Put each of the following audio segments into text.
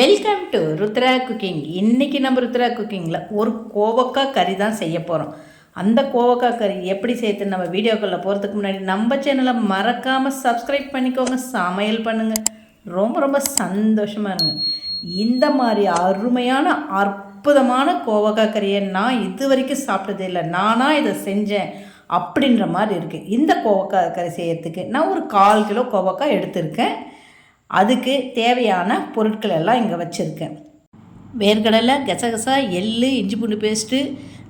Welcome to Rudra cooking. இன்றைக்கி நம்ம ருத்ரா குக்கிங்கில் ஒரு கோவக்காய் கறி தான் செய்ய போகிறோம். அந்த கோவக்காய் கறி எப்படி சேர்த்து நம்ம வீடியோக்களில் போகிறதுக்கு முன்னாடி நம்ம சேனலை மறக்காமல் சப்ஸ்கிரைப் பண்ணிக்கோங்க. சமையல் பண்ணுங்கள், ரொம்ப ரொம்ப சந்தோஷமாக இருங்க. இந்த மாதிரி அருமையான அற்புதமான கோவக்காய் கறியை நான் இது வரைக்கும் சாப்பிட்டதே இல்லை. நானாக இதை செஞ்சேன் அப்படின்ற மாதிரி இருக்குது. இந்த கோவக்காய் கறி செய்யறதுக்கு நான் ஒரு 1/4 கிலோ கோவக்காய் எடுத்திருக்கேன். அதுக்கு தேவையான பொருட்கள் எல்லாம் இங்கே வச்சுருக்கேன். வேர்க்கடலை, கசகசா, எள்ளு, இஞ்சி பூண்டு பேஸ்ட்டு,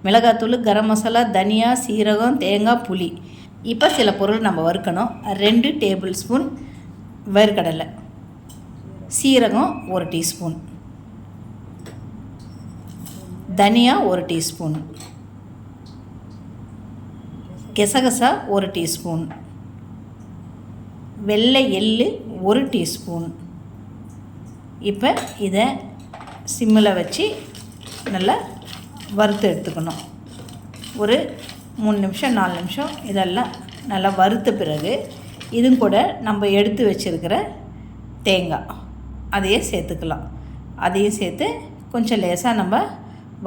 மிளகாத்தூள், கரம் மசாலா, தனியா, சீரகம், தேங்காய், புளி. இப்போ சில பொருள் நம்ம வறுக்கணும். 2 டேபிள் ஸ்பூன் வேர்க்கடலை, சீரகம் 1 டீஸ்பூன், தனியா 1 டீஸ்பூன், கசகசா 1 டீஸ்பூன், வெள்ளை எள்ளு 1 டீஸ்பூன். இப்போ இதை சிம்மில் வச்சு நல்லா வறுத்து எடுத்துக்கணும். ஒரு 3 நிமிஷம் 4 நிமிஷம் இதெல்லாம் நல்லா வறுத்த பிறகு இதுவும் கூட நம்ம எடுத்து வச்சுருக்கிற தேங்காய் அதையே சேர்த்துக்கலாம். அதையும் சேர்த்து கொஞ்சம் லேசாக நம்ம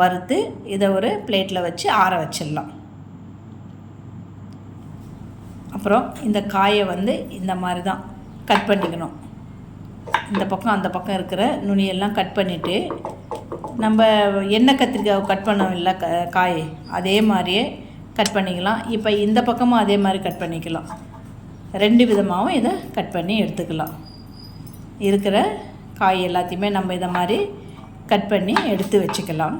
வறுத்து இதை ஒரு பிளேட்டில் வச்சு ஆற வச்சிடலாம். அப்புறம் இந்த காயை இந்த மாதிரி தான் கட் பண்ணிக்கணும். இந்த பக்கம் அந்த பக்கம் இருக்கிற நுனியெல்லாம் கட் பண்ணிவிட்டு நம்ம எண்ணெய் கத்திரிக்காய் கட் பண்ணவில்லை காய் அதே மாதிரியே கட் பண்ணிக்கலாம். இப்போ இந்த பக்கமும் அதே மாதிரி கட் பண்ணிக்கலாம். 2 விதமாகவும் இதை கட் பண்ணி எடுத்துக்கலாம். இருக்கிற காய் எல்லாத்தையுமே நம்ம இதை மாதிரி கட் பண்ணி எடுத்து வச்சுக்கலாம்.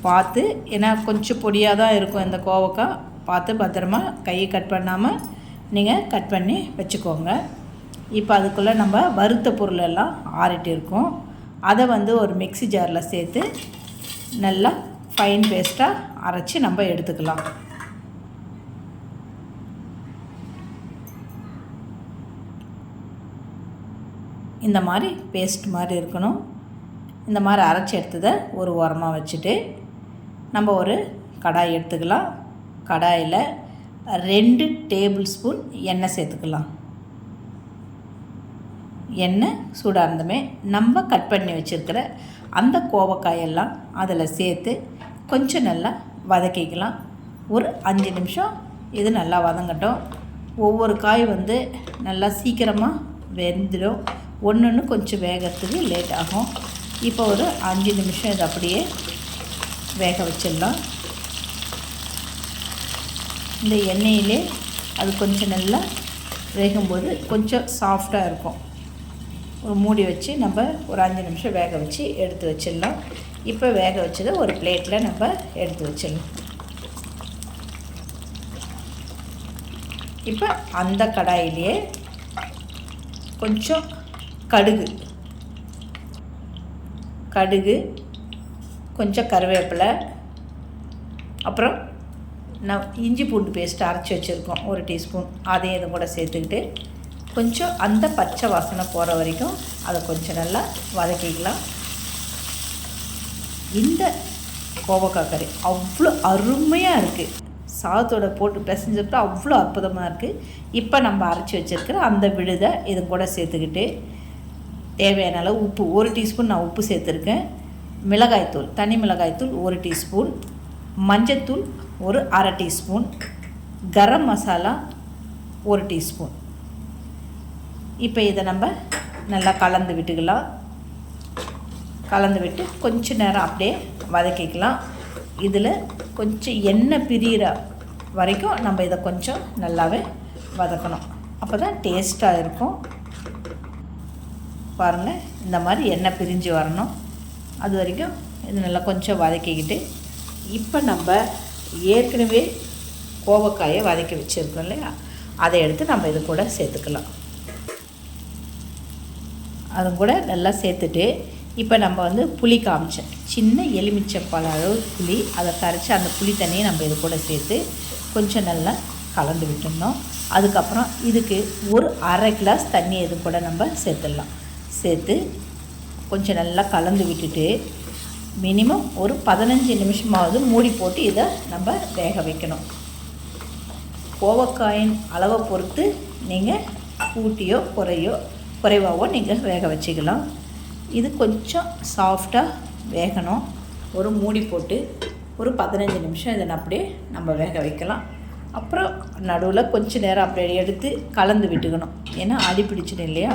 பார்த்து, ஏன்னா கொஞ்சம் பொடியாக தான் இருக்கும் இந்த கோவக்காய். பார்த்து பத்திரமா கையை கட் பண்ணாமல் நீங்கள் கட் பண்ணி வச்சுக்கோங்க. இப்போ அதுக்குள்ளே நம்ம வறுத்த பொருள் எல்லாம் ஆறிட்டு இருக்கோம். அதை ஒரு மிக்ஸி ஜாரில் சேர்த்து நல்லா ஃபைன் பேஸ்ட்டாக அரைச்சி நம்ம எடுத்துக்கலாம். இந்த மாதிரி பேஸ்ட் மாதிரி இருக்கணும். இந்த மாதிரி அரைச்சி எடுத்ததை ஒரு ஓரமாக வச்சுட்டு நம்ம ஒரு கடாய் எடுத்துக்கலாம். கடாயில் 2 டேபிள் ஸ்பூன் எண்ணெய் சேர்த்துக்கலாம். எண்ணெய் சூடாக இருந்தமே நம்ம கட் பண்ணி வச்சுருக்கிற அந்த கோவக்காயெல்லாம் அதில் சேர்த்து கொஞ்சம் நல்லா வதக்கிக்கலாம். ஒரு 5 நிமிஷம் இது நல்லா வதங்கட்டும். ஒவ்வொரு காய் நல்லா சீக்கிரமாக வெந்துடும். ஒன்று கொஞ்சம் வேகிறதுக்கு லேட் ஆகும். இப்போ ஒரு 5 நிமிஷம் இது அப்படியே வேக வச்சிடலாம். இந்த எண்ணெயிலே அது கொஞ்சம் நல்லா வேகும்போது கொஞ்சம் சாஃப்டாக இருக்கும். ஒரு மூடி வச்சு நம்ம ஒரு 5 நிமிஷம் வேக வச்சு எடுத்து வச்சிடலாம். இப்போ வேக வச்சதை ஒரு பிளேட்டில் நம்ம எடுத்து வச்சிடலாம். இப்போ அந்த கடாயிலேயே கொஞ்சம் கடுகு, கொஞ்சம் கருவேப்பிலை, அப்புறம் இஞ்சி பூண்டு பேஸ்ட்டு அரைச்சி வச்சுருக்கோம் 1 டீஸ்பூன். அதையும் இது கூட சேர்த்துக்கிட்டு கொஞ்சம் அந்த பச்சை வாசனை போகிற வரைக்கும் அதை கொஞ்சம் நல்லா வதக்கிக்கலாம். இந்த கோவக்காய் கறி அவ்வளோ அருமையாக இருக்குது. சாதத்தோட போட்டு பிசைஞ்சப்போ அவ்வளோ அற்புதமாக இருக்குது. இப்போ நம்ம அரைச்சி வச்சுருக்கிற அந்த விழுதை இது கூட சேர்த்துக்கிட்டு தேவையான அளவு உப்பு 1 டீஸ்பூன் நான் உப்பு சேர்த்துருக்கேன். மிளகாய்த்தூள், தனி மிளகாய்த்தூள் 1 டீஸ்பூன், மஞ்சத்தூள் ஒரு 1/2 டீஸ்பூன், கரம் மசாலா 1 டீஸ்பூன். இப்போ இதை நம்ம நல்லா கலந்து விட்டுக்கலாம். கலந்து விட்டு கொஞ்சம் நேரம் அப்படியே வதக்கிக்கலாம். இதில் கொஞ்சம் எண்ணெய் பிரிகிற வரைக்கும் நம்ம இதை கொஞ்சம் நல்லாவே வதக்கணும். அப்போ தான் டேஸ்ட்டாக இருக்கும். பாருங்கள், இந்த மாதிரி எண்ணெய் பிரிஞ்சு வரணும். அது வரைக்கும் இது நல்லா கொஞ்சம் வதக்கிக்கிட்டு இப்போ நம்ம ஏற்கனவே கோவக்காயை வதக்கி வச்சுருக்கோம் இல்லையா, அதை எடுத்து நம்ம இது கூட சேர்த்துக்கலாம். அது கூட நல்லா சேர்த்துட்டு இப்போ நம்ம புளி காமிச்சேன், சின்ன எலுமிச்சைப்பழ அளவு புளி, அதை கரைச்சி அந்த புளி தண்ணியை நம்ம இது கூட சேர்த்து கொஞ்சம் நல்லா கலந்து விட்டுருந்தோம். அதுக்கப்புறம் இதுக்கு ஒரு 1/2 கிளாஸ் தண்ணி இது கூட நம்ம சேர்த்துடலாம். சேர்த்து கொஞ்சம் நல்லா கலந்து விட்டுட்டு மினிமம் ஒரு 15 நிமிஷமாவது மூடி போட்டு இதை நம்ம வேக வைக்கணும். கோவக்காயின் அளவை பொறுத்து நீங்கள் கூட்டியோ குறைவாவோ நீங்கள் வேக வச்சுக்கலாம். இது கொஞ்சம் சாஃப்டாக வேகணும். ஒரு மூடி போட்டு ஒரு 15 நிமிஷம் இதை அப்படியே நம்ம வேக வைக்கலாம். அப்புறம் நடுவில் கொஞ்சம் நேரம் அப்படியே எடுத்து கலந்து விட்டுக்கணும். ஏன்னா அடி பிடிச்சிடும் இல்லையா,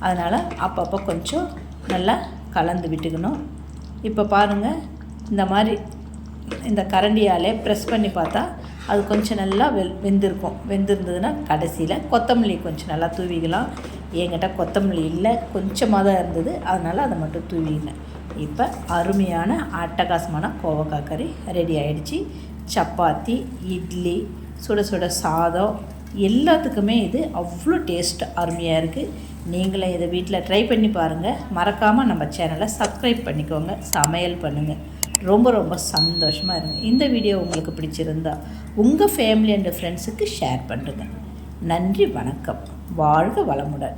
அதனால் அப்பப்போ கொஞ்சம் நல்லா கலந்து விட்டுக்கணும். இப்போ பாருங்கள், இந்த மாதிரி இந்த கரண்டியாலே ப்ரெஸ் பண்ணி பார்த்தா அது கொஞ்சம் நல்லா வெந்திருந்ததுன்னா கடைசியில் கொத்தமல்லி கொஞ்சம் நல்லா தூவிக்கலாம். என்கிட்ட கொத்தமல்லி இல்லை, கொஞ்சமாக தான் இருந்தது, அதனால் அதை மட்டும் தூவிங்க. இப்போ அருமையான அட்டகாசமான கோவக்காய் கறி ரெடி ஆகிடுச்சு. சப்பாத்தி, இட்லி, சுட சுட சாதம் எல்லாத்துக்குமே இது அவ்வளோ டேஸ்ட் அருமையாக இருக்குது. நீங்களும் இதை வீட்டில் ட்ரை பண்ணி பாருங்கள். மறக்காமல் நம்ம சேனலை சப்ஸ்கிரைப் பண்ணிக்கோங்க. சமையல் பண்ணுங்கள். ரொம்ப ரொம்ப சந்தோஷமாக இருங்க. இந்த வீடியோ உங்களுக்கு பிடிச்சிருந்தா உங்கள் ஃபேமிலி அண்ட் ஃப்ரெண்ட்ஸுக்கு ஷேர் பண்ணுங்கள். நன்றி, வணக்கம். வாழ்க வளமுடன்.